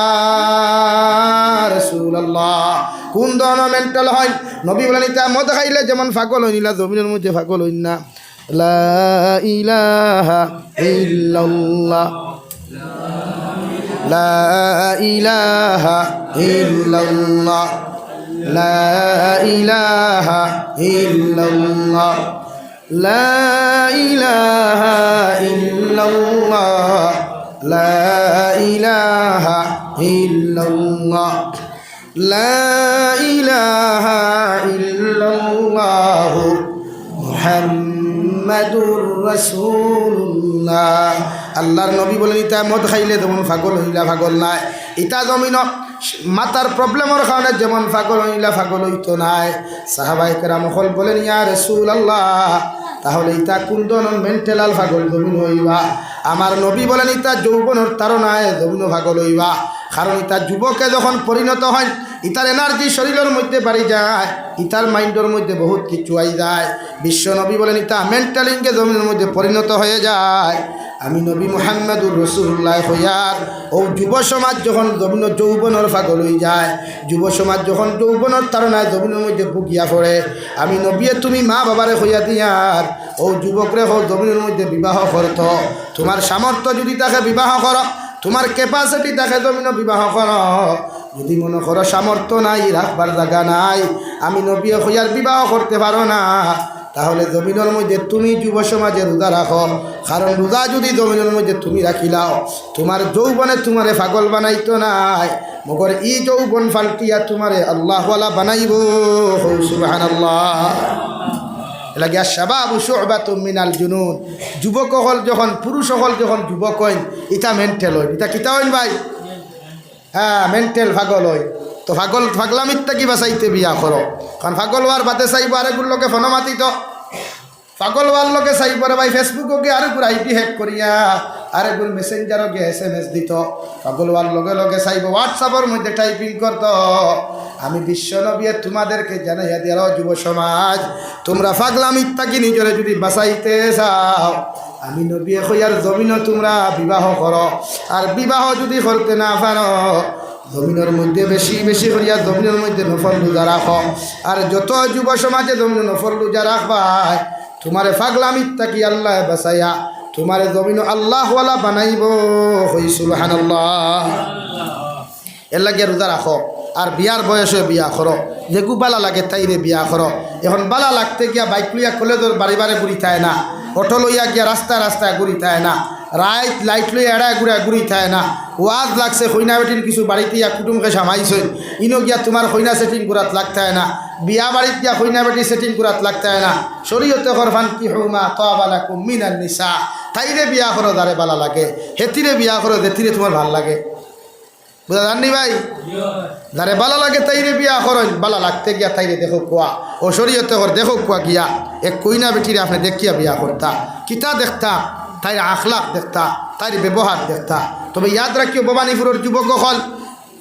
রাসূলুল্লাহ, কোন ধরনের মেন্টাল হয়? নবী বলেন ইতা মদ খাইলে যেমন পাগল হইলা, জমিনের মধ্যে পাগল হইন না। লা ইলাহা ইল্লাল্লাহ, লা ইলাহা ইল্লাল্লাহ, লা ইলাহা ইল্লাল্লাহ, লা ইলাহা ইল্লাল্লাহ, লা ইলাহা ইল্লাল্লাহ, লা ইলাহা ইল্লাল্লাহ মুহাম্মাদুর রাসূলুল্লাহ। আল্লাহর নবী বলেন ইতা মদ খাইলে যেমন পাগল হইলা পাগল নাই, ইতা জমিন মাতার প্রবলেমের কারণে যেমন পাগল হইলা পাগল হইতো নাই। সাহাবায়ে কেরাম বলেন ইয়া রাসূলুল্লাহ, তাহলে ইতা কোন ধরনের মেন্টাল পাগল জমিন হইবা? আমার নবী বলেন ইতা যৌবনের তারনায় জমিন পাগল হইবা, কারণ ইতা যুবকে যখন পরিণত হয়, ইতার এনার্জি শরীরের মধ্যে বাড়ি যায়, ইতার মাইন্ডের মধ্যে বহুত কিছু আই যায়। বিশ্ব নবী বলেন ইতা মেন্টালিংকে জমিনের মধ্যে পরিণত হয়ে যায়। আমি নবী মুহাম্মদুর রাসূলুল্লাহ হইয়ার ও যুব সমাজ যখন জমিন যৌবনের পাগল হয়ে যায়, যুব সমাজ যখন যৌবনের তারনায় জমিনের মধ্যে বুকিয়া পড়ে, আমি নবী তুমি মা বাবারে হইয়া দিয়ার ও যুবকরে হোক জমিনের মধ্যে বিবাহ করত। তোমার সামর্থ্য যদি তাকে বিবাহ করো, তোমার ক্যাপাসিটি তাকে জমিন বিবাহ করো। যদি মনে করো সামর্থ্য নাই, রাখবার জায়গা নাই, আমি নবী হইয়ার বিবাহ করতে পারো না, তাহলে জমিনের মধ্যে তুমি যুব সমাজে রোজা রাখো। কারণ রোজা যদি জমিনের মধ্যে তুমি রাখিলাও, তোমার যৌবনে তোমারে পাগল বানাইতো নাই, মগর ই যৌবন ফাল্টিয়া তোমারে আল্লাহওয়ালা বানাইব। সুবহানাল্লাহ। লাগে শাবাবু শুবাতুম মিনাল জুনুন, যুবক হল যখন, পুরুষ হল যখন যুবক হইন, ইটা মেন্টাল হইন। ইটা কিতা হইন ভাই? হ্যাঁ, মেন্টাল পাগল হয়। তো পাগল পাগলামিত্তা কি বাঁচাইতে বিয়া করো, কারণ পাগল হওয়ার বাদে চাইব আরেকগুলো লোকে ফোন মাতিত, পাগল হওয়ার লোকে চাইব রে ভাই ফেসবুকে আরেকগুলো আইডি হ্যাক করিয়া আরেকগুলো মেসেঞ্জারও গিয়ে SMS দিত, পাগল হওয়ার লগে লগে চাইব হোয়াটসঅ্যাপের মধ্যে টাইপিং করত। আমি বিশ্বনবী তোমাদেরকে জানাইয়া দিয়ার যুব সমাজ, তোমরা পাগলামির থাকি নিজরে যদি বাঁচাইতে চাও, আমি নবী হইয়ার জমিনও তোমরা বিবাহ করো। আর বিবাহ যদি করতে না পারো, জমিনের মধ্যে বেশি বেশি করিয়া জমিনের মধ্যে নফল রোজা রাখো। আর যত যুব সমাজে জমিনে নফল রোজা রাখবাই, তোমারে পাগলামির থাকি আল্লাহ বাঁচাইয়া তোমারে জমিন আল্লাহওয়ালা বানাইব। হই সুবহানাল্লাহ। এর লাগিয়া রোজা রাখো। আর বিয়ার বয়সে বিয়া করো, যেগু বালা লাগে তাইরে বিয়া করো। এখন বালা লাগতে গিয়া বাইক লইয়া কলেজের বাড়ি বাড়ি ঘুরি থায় না, অটো লইয়া গিয়া রাস্তায় রাস্তায় ঘুরি থায় না, লাইট লইয়া এড়ায় ঘুরি থায় না। ওয়াজ লাগছে কইনা বেটির কিছু বাড়িতে ইয়া কুটুমকে সামাইছে, ইনো গিয়া তোমার কইনা সেটিং করাত লাগতে হয় না, বিয়া বাড়িতে গিয়া কইনা বেটি সেটিং করাত লাগতে হয় না। শরীয়তে করফান কি হুমা তাবা লাকুম মিনান নিসা, তাইরে বিয়া করো যারে বালা লাগে, হেতিরে বিয়া করো যেতিরে তোমার ভাল লাগে। বুঝা জাননি ভাই? যারে বালা লাগে তাইরে বিয়া করেন, বালা লাগতে গিয়া তাইরে দেখো কোয়া। ও শরীয়তে কর দেখো কোয়া গিয়া এক কইনা বেটিরে আপনি দেখিয়া বিয়া করতা, কিতা দেখতা, তাইর আখলাক দেখতা, তাইর ব্যবহার দেখতা। তবে ইয়াদ রাখিও ভবানীপুরের যুবক হল,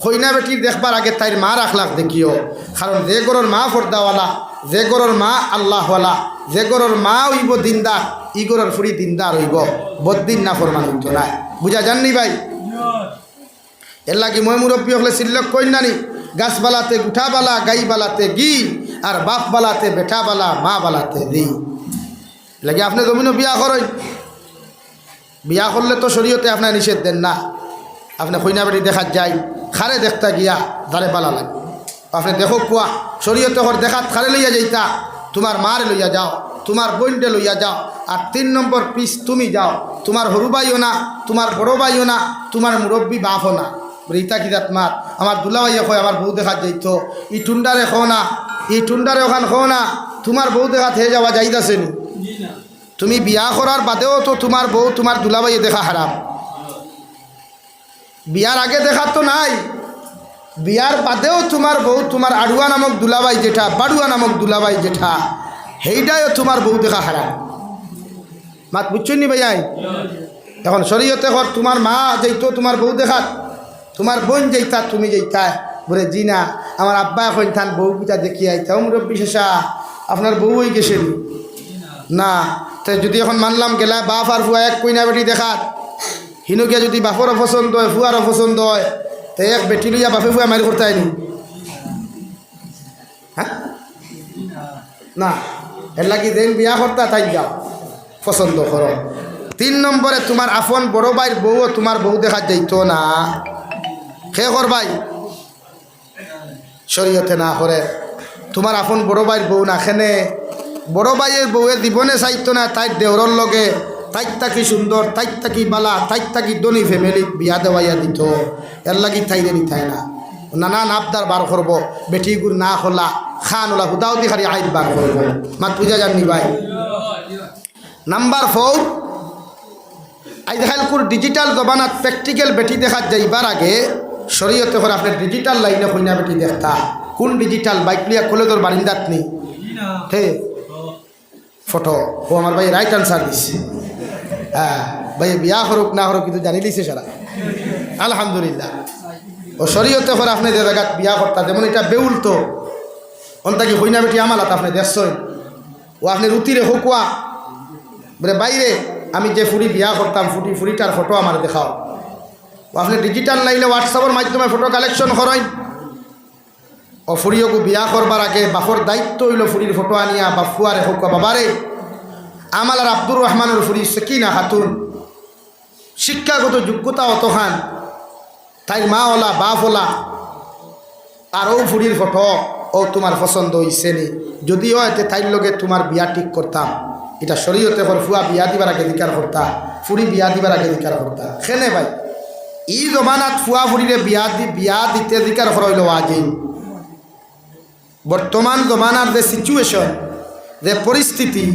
কইনা বেটির দেখবার আগে তাইর মার আখলাক দেখিও। কারণ যে গরর মা ফর্দাওয়ালা, যে গরর মা আল্লাহওয়ালা, যে গরর মা হইব দিনদার, ই গরর ফুরি দিনদার হইব, বদ্দিন না ফরমান হইত না। বুঝা জাননি ভাই? এর লাগি মই মুরব্বী হলে সিল্লক কইনানি, গাছ বালাতে গুঠা বালা, গাই বালাতে গি, আর বাপ বালাতে বেটা বালা, মা বালাতে দি। লাগে আপনি জমিনও বিয়া করেন, বিয়া করলে তো শরীয়তে আপনার নিষেধ দেন না। আপনি কইনা বেটি দেখাত যাই, খারে দেখতা গিয়া ধারে বালা লাগে, আপনি দেখো কুয়া শরীয়তে হর দেখাত খারে লইয়া যাইতা, তোমার মারে লইয়া যাও, তোমার বোনটে লইয়া যাও। আর 3 নম্বর পিস তুমি যাও, তোমার হরু ভাইও না, তোমার বড় ভাইও না, তোমার মুরব্বী বাপও না। রিতা কিরাত মাত আমার দুলা ভাইয়া কয় আমার বউ দেখাত যাইত, ই টুন্ডারে খো না, ই টুন্ডারে ওখান খো না, তোমার বউ দেখাত হয়ে যাওয়া যাইতাছে নি? তুমি বিয়া করার বাদেও তো তোমার বউ তোমার দুলাভাইয়ে দেখা হারাম। বিয়ার আগে দেখা তো নাই, বিয়ার বাদেও তোমার বউ তোমার আড়ুয়া নামক দুলাভাই যেটা, বাড়ুয়া নামক দুলাভাই যেটা, সেইটাও তোমার বউ দেখা হারাম। মাত বুঝছেন নি ভাইয়াই? এখন শরীয়তে কর তোমার মা যাইতো তোমার বউ দেখাত, তোমার বোন যাইতা তুমি যাইতা, বলে জি না আমার আব্বা এখন থান বউ পিতা দেখি আইতা, মুরব্বী শেষা আপনার বউ হয়ে গেছে না। তাই যদি এখন মানলাম গেলা বাপ আর ফুয়া এক কইনা বেটি দেখাত, হিনুকিয়া যদি বাপরও পছন্দ হয় ফুয়ারও পছন্দ হয়, তাই এক বেটি লইয়া বাপে ফুয়া মারি করতে হয়নি? হ্যাঁ না, এর লাগি যেন বিয়া করতা তাই যাও পছন্দ করো। 3 নম্বরে তোমার আপন বড় ভাইয়ের বউও তোমার বউ দেখা যাইতো না, খে কর ভাই শরীয়তে না করে। তোমার আপন বড় ভাইয়ের বউ না, খেনে বড় ভাইয়ের বউয়ের জীবনে চাইতো না তাইর দেওরর লগে, তাইর থাকি সুন্দর, তাইর থাকি বালা, তাইর থাকি ধনী ফ্যামিলি বিয়া দেওয়াইয়া দিত। এর লাগি তাইরে নিতাই না, নানান আবদার বার করব, বেটিগুর না খোলা খান ওলা হুদাও দি খালি আইন বার করব। মাত বুঝা যাননি ভাই? নাম্বার 4, আজকালকুর ডিজিটাল জমানাত প্র্যাকটিক্যাল বেটি দেখাত যাইবার আগে শরীয়তে করে আপনার ডিজিটাল লাইনে কইনা বেটি দেখতা। কোন ডিজিটাল? বাইক লিয়া কলেজের বারিন্দাত নেই হে ফটো। ও আমার ভাই রাইট আনসার দিছে। হ্যাঁ ভাই বিয়া করুক না করুক কিন্তু জানি দিছে সারা, আলহামদুলিল্লাহ। ও শরীয়তে করে আপনি যে জায়গাত বিয়া করতা, যেমন এটা বেউল তো অন্তাকি কইনা বেটি আমালাত আপনি দেখছেন, ও আপনি রুতিরে হোকুয়া বলে বাইরে আমি যে ফুরি বিয়া করতাম ফুরিটার ফটো আমার দেখাও। ও আপনি ডিজিটাল লাইনে হোয়াটসঅ্যাপের মাধ্যমে ফটো কালেকশন করেন। ও ফুরিয়কু বিয়া করবার আগে বাপর দায়িত্ব হইল ফুরির ফটো আনিয়া বা ফুয়ারে হোক বাবারে। আমাল আর আব্দুর রহমানের ফুরি সকিনা খাতুন, শিক্ষাগত যোগ্যতা অতখান, তাই মা ওলা বাপ ওলা, আর ও ফুরির ফটো ও তোমার পছন্দ হইছে নি? যদি হয় তাইর লগে তোমার বিয়া ঠিক করতাম। এটা শরীয়তে কর ফুয়া বিয়া দিবার আগে অধিকার করতা, ফুরি বিয়া দিবার আগে অধিকার করতা। খেনে ভাই ই জমানাত ফুয়া ফুরিরে বিয়া দিতে অধিকার করা হইল আজিম। বর্তমান জমানার যে সিচুয়েশন, যে পরিস্থিতি,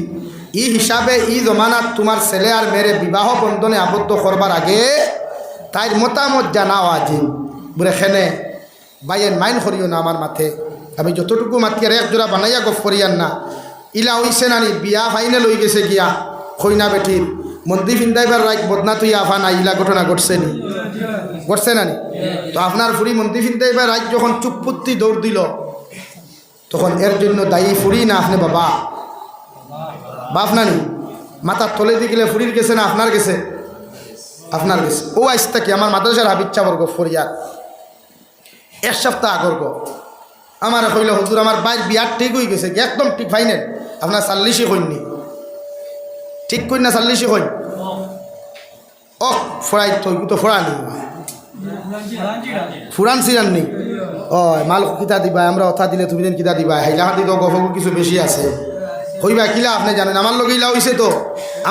ই হিসাবে ই জমানাত তোমার ছেলে আর মেয়েরে বিবাহ বন্ধনে আবদ্ধ করবার আগে তাইর মতামত জানাও আজিম। বলে খেনে বাইয়ের মাইন করিও না আমার মাথে, আমি যতটুকু মাতি আর এক জোড়া বানাইয়া গফ করিয়ান না। ইলা হইছে নানি বিয়া ফাইনে লই গেছে গিয়া কইনা বেটির মন্দির ফিন্দাইবার রাইট বদনা তুই আফা না ইলা ঘটনা ঘটছে নি ঘটছে না নি? তো আপনার ফুরি মন্দির ফিন্দাইবার রাইট যখন চুপপুত্তি দৌড় দিল তখন এর জন্য দায়ী ফুরি না আপনি বাবা বাপ না নি? মাথার তলে দিয়ে গেলে ফুরির গেছে না আপনার গেছে? আপনার গেছে। ও আইসটা কি আমার মাদ্রাসার হাবিচ্ছা বর্গ ফরিয়ার 1 সপ্তাহ আগর্গ আমার কইল হুজুর আমার বাইর বিয়ার ঠিক হয়ে গেছে একদম ঠিক ফাইনাল আপনার 40 হইনি ঠিক কই না 40 হই ও ফরাই তো ফরানি ফুরান সিরান নেই ও মাল কিতা দিবা আমরা অথা দিলে তুমি দিন কিতা দিবা হাইলা হাতি তো গফগু কিছু বেশি আছে হইবা কিলা আপনি জানেন আমার লগে ইলা হইছে তো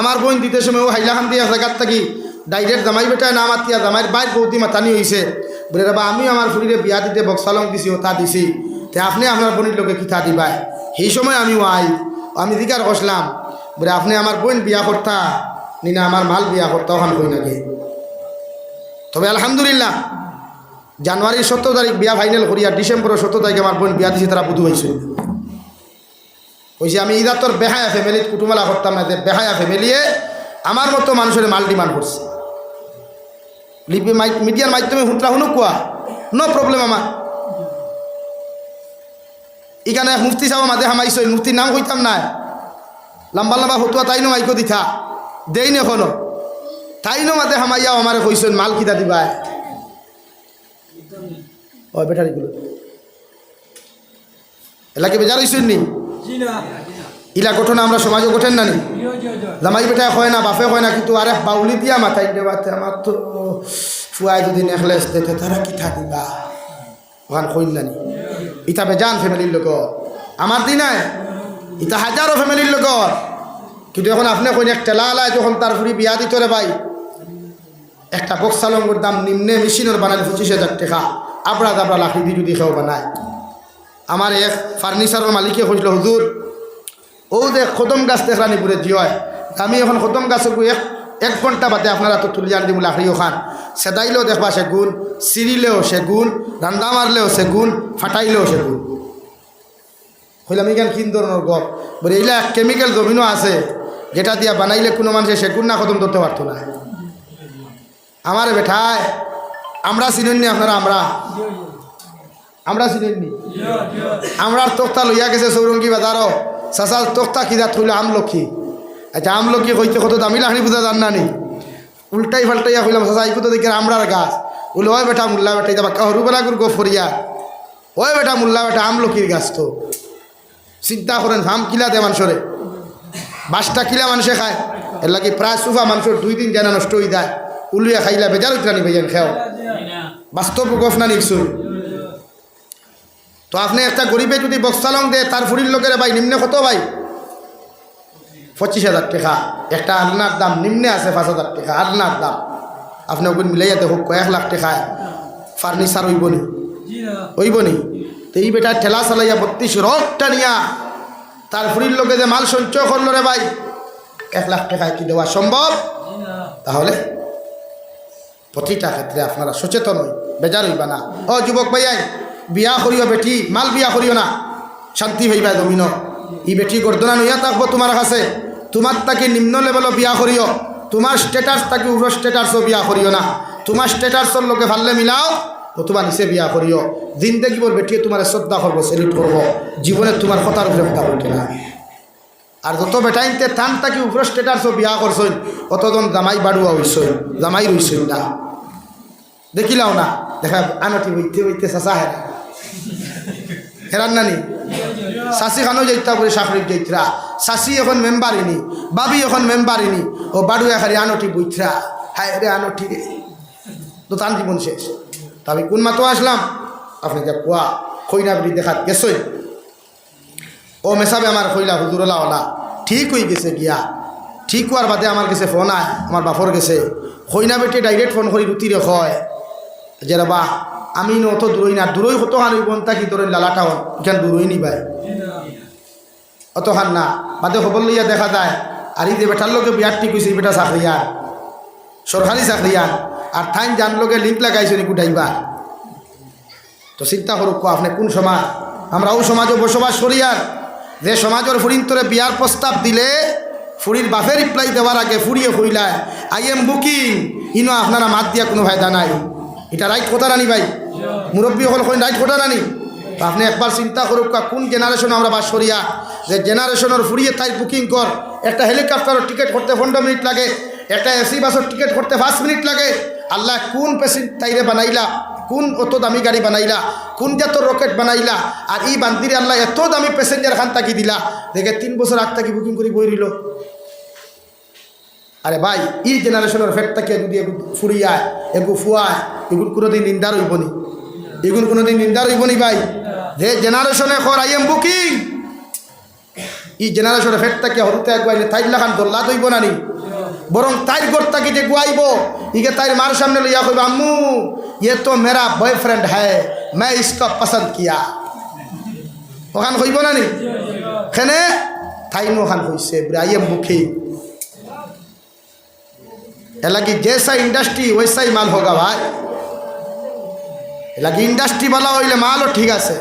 আমার বোন দিতে সময় ও হাইলা খান দিয়ে জায়গার থাকি ডাইরেক্ট জামাই বেটা না মাতিয়া জামাইয়ের বাইর বৌতি মাতানি হইছে বলে বাবা আমি আমার ফুরিরে বিয়া দিতে বক্সালং দিছি ওটা দিছি তে আপনি আপনার বোনের লোকে কিতা দিবা সেই সময় আমি আমি জিকার কষলাম বলে আপনি আমার বোন বিয়া করতা নি না আমার মাল বিয়া করতা ওখান কই নাকি তবে আলহামদুলিল্লাহ জানুয়ারির 17 তারিখ বিয়া ফাইনাল করি আর ডিসেম্বরের 17 তারিখে আমার বোন বিয়া দিছে তারা বুধু হয়েছে কইছে আমি ইদার তোর বেহায়া ফ্যামিলিত কুটুমালা করতাম না বেহায়া ফ্যামিলিয়ে আমার মতো মানুষের মাল ডিমান্ড করছে লিপি মিডিয়ার মাধ্যমে হুঁতরা শুনুক কোয়া নো প্রবলেম আমার এখানে মুফতি সাহেব মাঝে হামাইছ মুফতির নাম কইতাম না লম্বা লম্বা হতুয়া তাইনো মাইকো দিথা দেই নে এখনো তাইনো মাঝে হামাইয়াও আমার কইছেন মাল কিতা দিবা ও বেটারিগুলো এলাকে বেজার হইছেন নি ইলা ঘটনা আমরা সমাজে ঘটেন না নি জামাই বেটা হয় না বাপে হয় না কিন্তু আরে বাউলি দিয়া মাথায় দেবাতে আমার তো ফুয়াই যদি নেকলেস দিতে তারা কি থাকিবা ওখান কইল না নি ইটা বেজান ফ্যামিলির লোক আমার দিনায় ইটা হাজারো ফ্যামিলির লোক কিন্তু এখন আপনি কইন এক টেলা আলায় যখন তার ফুরি বিয়া দিত রে ভাই একটা বক্সালঙ্গর দাম নিম্নে মেশিনের বানালে 25,000 টাকা আবরা দাবরা লাখি দিয়ে যদি খেয়েও বানায় আমার এক ফার্নিচারের মালিকে কইল হুজুর ও যে খতম গাছ দেখলানি পুরে জিয় আমি এখন খতম গাছকে 1 ঘন্টা বাদে আপনারা তো তুলি আন দিব লাখড়িও খান সেদাইলেও দেখবা সেগুন সিরিলেও সেগুন রান্দা মারলেও সেগুন ফাটাইলেও সেগুন হইলাম এখান কিন ধরনের গপ বলে এইলা কেমিক্যাল জমিনও আছে যেটা দিয়া বানাইলে কোনো মানুষের সেগুন না খতম ধরতে পারতো না আমার বেঠায় আমরা চিনেননি আপনারা আমরা চিনেননি আমরা তোক্তা লইয়া গেছে সৌরঙ্গী বাজারও চাচা তোক্তা কিনা থইলে আমলক্ষী আচ্ছা আমলক্ষী কইতে কত দামি লাখড়ি বুঝা জান না নি উল্টাই ফাল্টাইয়া কইলাম চাচা এই তো দেখি আমরার গাছ বলে ওই বেটা মুল্লা বেটা যাবা হরুবেলা গুর গো ফরিয়া ওই বেটা মুল্লা বেটা আমলক্ষীর গাছ তো চিন্তা করেন হাম কিলা দে মানুষরে 5টা কিলা মানুষে খায় এর লাগে প্রায় সুফা মানুষের 2 দিন জানা নষ্ট হয়ে যায় উলিয়া খাইলা বেজার উঠলানি ভাইয়ান খেও বাস্তব গফ না নিশ্চয় তো আপনি একটা গরিবে যদি বক্সালং দে তার ফুরির লোকের ভাই নিম্নে কত ভাই 25,000 টাকা একটা আলনার দাম নিম্নে আছে 5,000 টাকা আলনার দাম আপনি ওগুলো মিলাইয়া দেখো 1 লাখ টাকায় ফার্নিচার হইব নি তো এই বেটা ঠেলা চালাইয়া 32 রকটা নিয়া তার ফুরির লোকে যে মাল সঞ্চয় করলো রে ভাই 1 লাখ টাকায় কি দেওয়া সম্ভব? তাহলে প্রতিটা ক্ষেত্রে আপনারা সচেতন হই বেজার হইবা না ও যুবক ভাইয়াই বিয়া করিও বেটি মাল বিয়া করিও না শান্তি হইবা জমিন ই বেটি গর্দনা নইয়া থাকবো তোমার কাছে তোমার তাকে নিম্ন লেভেলও বিয়া করিও তোমার স্টেটাস তাকে উপর স্টেটাসও বিয়া করিও না তোমার স্টেটাসের লোকে ভাললে মিলাও ও তোমার নিচে বিয়া করিও জিন্দগি বল বেটিয়ে তোমার শ্রদ্ধা করবো সেলিট করবো জীবনে তোমার কথার উপরে কথা বলতে না আর যত বেটাইনতে থান তাকে উপর স্টেটাসও বিয়া করছই অতজন জামাই বাড়ুয়া হইছই জামাই রইছই না দেখিলাও না দেখা আনটি বইতে বইতে চাচা হেরান নানি চাষি খানো যাইতা বলে চাকরি যাইতরা চাষি এখন মেম্বারিনি বাবি এখন মেম্বারিনি ও বাড়ু এখারি আনটি বইতরা হায় রে আনটি রে তো তান জীবন শেষ তবে কোন মাতো আসলাম আপনি যা কোয়া খৈনা বিড়ি দেখাত গেছই ও মেসাবে আমার খইলা হুজুরলা ওলা ঠিক হয়ে গেছে গিয়া ঠিক হওয়ার বাদে আমার কাছে ফোন আয় আমার বাপর গেছে খৈনা বেটে ডাইরেক্ট ফোন করি রুটি রে হয় যে বা আমি অত দূরই না দূরই কত হান বনতা কি ধরেন লালাটা হন এখান দূরই নি ভাই অত হান না বাদে খবর লইয়া দেখা যায় আর এই যে বেটার লোকে বিয়ার ঠিক হয়েছে বেটা চাকরিয়ান সরকারি চাকরিয়ান আর থাইন জান লোকে লিঙ্ক লাগাইছে নি কুটাইবা তো চিন্তা করুক আপনি কোন সমাজ আমরাও সমাজে বসবাস করি আর যে সমাজের ফুরিন্তরে বিয়ার প্রস্তাব দিলে ফুরির বাফের রিপ্লাই দেওয়ার আগে ফুরিয়ে হইলায় আই এম বুকিং ইনো আপনারা মাত দিয়া কোনো ফায়দা নাই। এটা রাইট কথা রানি ভাই, মুরব্বী হল রাইট কথা রানি। আপনি একবার চিন্তা করুক কোন জেনারেশন আমরা বাস করিয়া, যে জেনারেশনের ফুরিয়ে তাই বুকিং কর। একটা হেলিকপ্টারের টিকিট করতে 15 মিনিট লাগে, একটা এসি বাসের টিকিট করতে 5 মিনিট লাগে। আল্লাহ কোন পেশেন্ট তাইরে বানাইলা, কোন অত দামি গাড়ি বানাইলা, কোন জাতর রকেট বানাইলা, আর এই বান্দিরে আল্লাহ এত দামি প্যাসেঞ্জার খান তাকি দিলা, দেখে 3 বছর আগ তাকি বুকিং করে বই রইল। আরে ভাই এই জেনারেশনের ফেট তাকে যদি ফুরিয়ায় এগু ফুয়ায় এগুলো কোনোদিন নিন্দার হইবনি, এগুলো কোনোদিন নিন্দার হইবনি ভাই। যে জেনারেশনে কর আই এম বুকিং, এই জেনারেশনের ফেট তাকে হরুতে গুয়াইলে তাই লাখান দোল্লা দইব না নি, বরং তাইর গোরটাকে যে গুয়াইব ইকে তাইর মার সামনে লইয়া কইব আম্মু ये तो मेरा बॉयफ्रेंड है मैं इसका पसंद किया। ওখান কইব না নি খেনে তাইনো ওখান কইছে আই এম বুকিং। এলাকি जैसा इंडस्ट्री वैसा ही माल होगा भाई। এলাকি ইন্ডাস্ট্রি वाला হইলে মালও ঠিক আছে।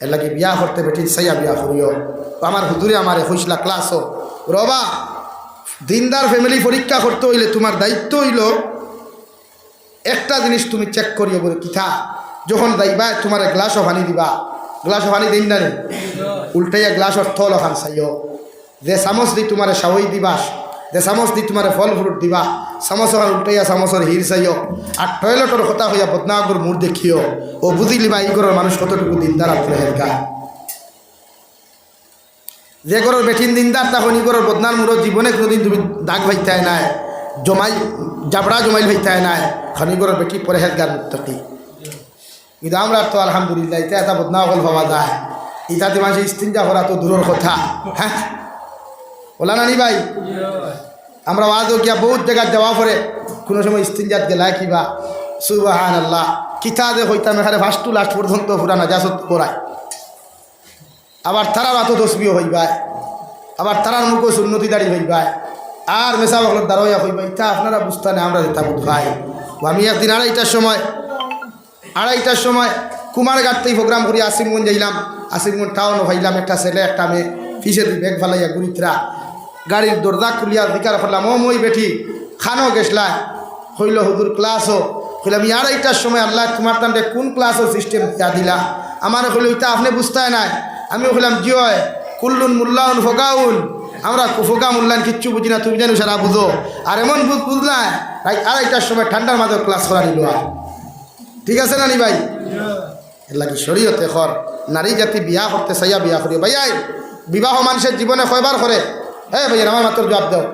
এলাকি বিয়া করতে বেটি সাইয়া বিয়া করিও। আমার হুজুরে আমারে কইছিলা ক্লাসও রবা দিনদার ফ্যামিলি পরীক্ষা করতে হইলে তোমার দায়িত্ব হইল একটা জিনিস তুমি চেক করিও বলে কিথা, যখন যাইবা তোমার গ্লাসও পানি দিবা, গ্লাসও পানি দিন না উল্টাইয়া গ্লাসর থল ওখান চাইও। যে চামচ দি তোমার সাবই দিবা, যে চামচ দি তোমার ফল ফ্রুট দিবা, চামচ ওখান উল্টাইয়া চামচর হির চাইও। আর টয়লেটর কথা হইয়া বদনাগর মূর দেখিও। ও বুঝিলিবা এই ঘরের মানুষ কতটুকু দিনদার আপনার হেলকা। যে ঘরের বেঠিন দিনদার তখন ই ঘরের বদনার মূর জীবনে কোনোদিন তুমি দাগ ভাইতায় নাই, জমাই জাবড়া জমাইল ভাইতায় নাই, খনি ঘরের বেটি পরে হেলকার মুক্তি। কিন্তু আমরা তো আলহামদুলিল্লাহ এটা এটা বদনা হল ভাবা যায়, ইটাতে মানুষের ইস্তিনজা করা তো দূরের কথা। হ্যাঁ বলা নানি ভাই, আমরা ওয়াজও গিয়া বহুত জায়গায় দেওয়া পরে কোনো সময় ইস্তিনজাত গেলায় কিবা সুবহানাল্লাহ কিতা যে হইতাম এখানে ফার্স্ট টু লাস্ট পর্যন্ত পুরা নাজাসত করায়। আবার তারার এত তসবিও হইবায়, আবার তারার মুখও সুন্নতি দাঁড়ি হইবায়, আর মেসা বকলের দাঁড়াইয়া হইবা। ইটা আপনারা বুঝতে নেই, আমরা যেটা বুঝ ভাই। আমি একদিন আড়াইটার সময় কুমারঘাটতেই প্রোগ্রাম করি আসিমগঞ্জ যাইলাম। আসিমগঞ্জ টাউনও ভাইলাম, একটা ছেলে একটা মেয়ে ফিসে দি ব্যাগ ফালাইয়া গুরিতরা গাড়ির দরজা খুলিয়া বিকার করলাম ও মই বেঠি খানো গেছলা হইল হুজুর ক্লাসও হইলাম। আড়াইটার সময় আল্লাহ তোমার তান্ডে কোন ক্লাসও সিস্টেম দিয়া দিলা আমার হইল ইটা আপনি বুঝতে নাই। আমি হইলাম জিয় কুল্লুন মুল্লাউন ফোকাউন, আমরা ফোকা মূল্যায়ন কিচ্ছু বুঝি না, তুমি জানো সারা বুঝো। আর এমন বুঝলা আড়াইটার সময় ঠান্ডার মাঝে ক্লাস করা নিল। ঠিক আছে নানি ভাই, এর লাগে শরীয়তে খর নারী জাতি বিয়া করতে চাইয়া বিয়া করিও। ভাইয়াই বিবাহ মানুষের জীবনে কয়বার করে? হ্যাঁ ভাইয়া আমার মাত্র জবাব দাও,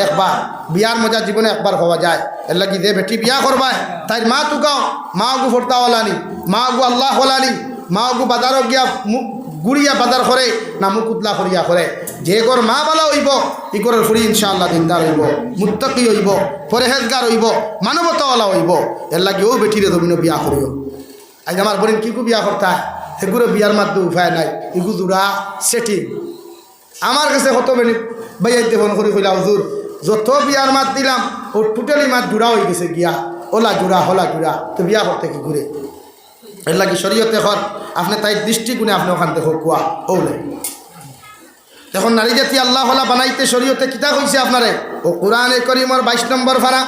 একবার। বিয়ার মজা জীবনে একবার হওয়া যায়। এর লাগে যে বেটি বিয়া করবায় তাই মা তুকাও, মা গু ফোরতাওয়ালানি, মা গু আল্লাহ হলানি, মা গু বাজারও গিয়া গুড়িয়া বাজার করে না মুকুতলা করিয়া করে। যে ঘর মা বালা হইব ই ঘরের ফুরি ইনশাআল্লাহ দিনদার হইব, মুত্তাকি হইব, পরেহেজগার হইব, মানবতাওয়ালা হইব। এর লাগে ও বেটিরে তুমি বিয়া করিও। আজ আমার বোন কি বিয়া করতা সেগুলো বিয়ার মাধ্যমে উপায় নাই, ইগু জোড়া সেটিং। আমার কাছে কত বেনি ভাইয়াইতে ফোন করি কইলা হুজুর যত বিয়ার মাত দিলাম ও টোটালি মাত জোড়া হয়ে গেছে গিয়া, ওলা জোড়া হলা জোড়া, তো বিয়া করতে কি ঘুরে। এর লাগে শরীয়তে এখন আপনি তাই দৃষ্টিগুণে আপনি ওখান দেখো কুয়া ওলে দেখুন নারী জাতি আল্লাহ হলা বানাইতে শরীয়তে কিতা কইছে আপনারে। ও কোরআনে করিমর 22 নম্বর পারা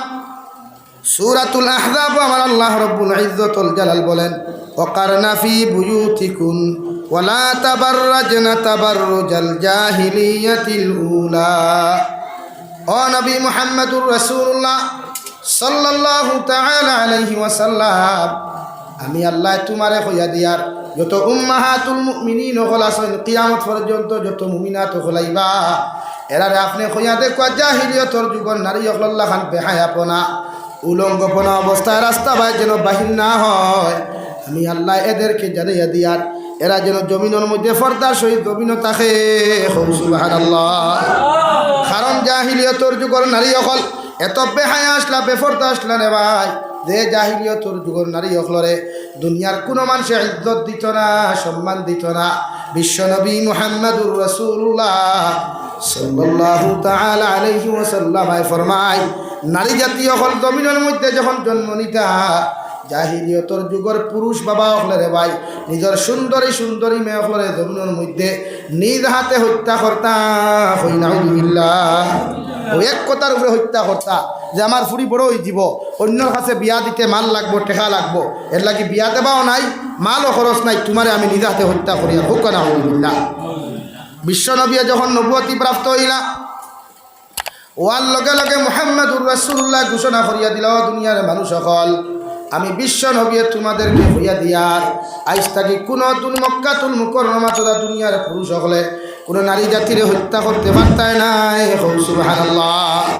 সূরাতুল আহজাব আমার আল্লাহ রাব্বুল ইজ্জতুল জালাল বলেন ওয়াকারনা ফি বুয়ুতিকুম ওয়ালা তাবাররাজনা তাবাররুজাল জাহিলিয়াতিল উলা। ও নবী মুহাম্মদুর রাসূলুল্লাহ সাল্লাল্লাহু তাআলা আলাইহি ওয়াসাল্লাম, আমি আল্লাহ তোমারে কইয়া দিয়ার যত উম্মাহাতুল মুমিনিন হল আছেন কিয়ামত পর্যন্ত যত মুমিনাত হলাইবা এরারে আপনি কইয়া দেখো জাহিলিয়তর যুগর নারী হল্লা খান বেহায়াপনা উলঙ্গপনা অবস্থায় রাস্তা বাই যেন বাহির না হয়। আমি আল্লাহ এদেরকে জানাইয়া দিয়ার এরা যেন জমিনের মধ্যে ফর্দার সহিত জমিন থাকে। সুবহানাল্লাহ। কারণ জাহিলিয়তর যুগর নারী হল এত বেহায়া আসলা বেফর্দা আসলা রে ভাই, যে জাহিলিয়তর যুগর নারী হলরে দুনিয়ার কোনো মানুষে ইজ্জত দিত না, সম্মান দিত না। বিশ্বনবী মুহাম্মদুর রাসূলুল্লাহ সাল্লাল্লাহু তাআলা আলাইহি ওয়াসাল্লাম ফরমায় নারী জাতীয় হল জমিনের মধ্যে যখন জন্ম নিতা জাহিলিয়তর যুগের পুরুষ বাবা হলে রে ভাই নিজের সুন্দরী সুন্দরী মেয়ে হলে জমিনের মধ্যে নিজ হাতে হত্যা করতা হই না ও এক কথার উপরে হত্যা করতা যে আমার ফুরি বড় হয়ে যাব, অন্যর কাছে বিয়া দিতে মাল লাগবো, টেকা লাগবো, এর লাগি বিয়া দেবাও নাই, মালও খরচ নাই, তোমারে আমি নিজ হাতে হত্যা করিয়া হোক না হইলা। বিশ্বনবী যখন নবুয়তি প্রাপ্ত হইলা ওয়ার লগে লগে মুহাম্মদুর রাসূলুল্লাহ ঘোষণা করিয়া দিল, দুনিয়ার মানুষ সকল আমি বিশ্ব নবী তোমাদেরকে হইয়া দিয়ার আইজ থাকি কোনো মক্কাতুল মুকাররমা তথা দুনিয়ার পুরুষ সকলে কোনো নারী জাতিরে হত্যা করতে পারতায় নাই। সুবহানাল্লাহ।